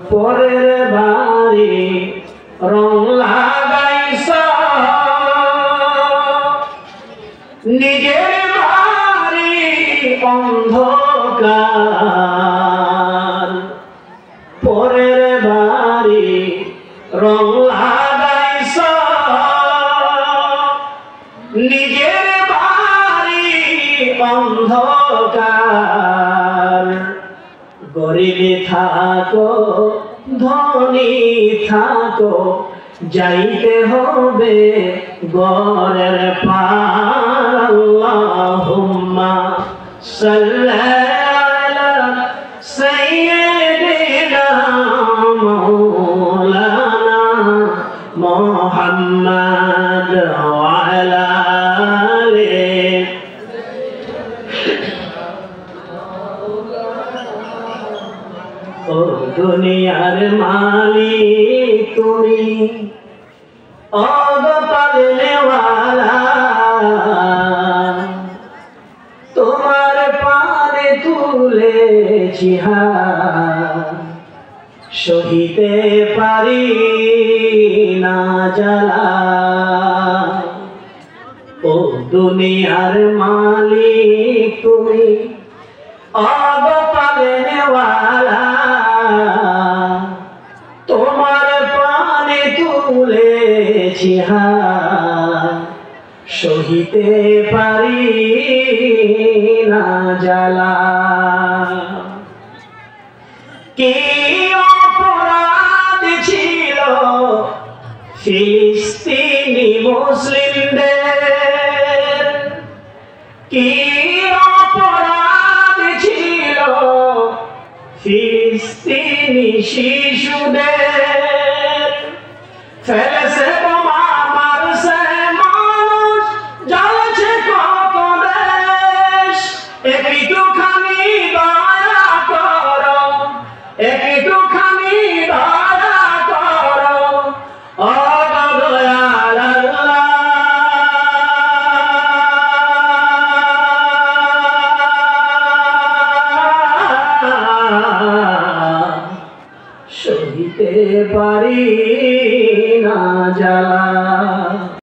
পরের বাড়ি রং লাগাইছ, নিজের বাড়ি অন্ধকার। পরের বাড়ি রং লাগাইছ, নিজের বাড়ি অন্ধকার। গরিবে থাকো ধনী থাকো, যাইতে হবে গরের পার। আল্লাহুম্মা সাল্লি আলা সাইয়্যিদিনা মাওলানা মুহাম্মদ ওয়া আলা আলিহি। ও দুনিয়ার মালিক তুমি, ও গো পালনেওয়ালা, তোমার পানে তুলেছি হাত, সহিতে পারি না জ্বালা। ও দুনিয়ার মালিক তুমি, ও গো পালনেওয়ালা, তোমার পানে তুলেছি হাত, সহিতে পারি না জ্বালা। কি অপরাধ ছিল ফিলিস্তিনি মুসলিমদের, কি অপরাধ ছিল ফিলিস্তিনি শিশুদের। ফেলেছে বোমা, মারছে মানুষ, জ্বলছে কত দেশ। একটুখানি দয়া করো, একটুখানি দয়া করো, ও দয়াল আল্লাহ। সহিতে পারি না জ্বালা।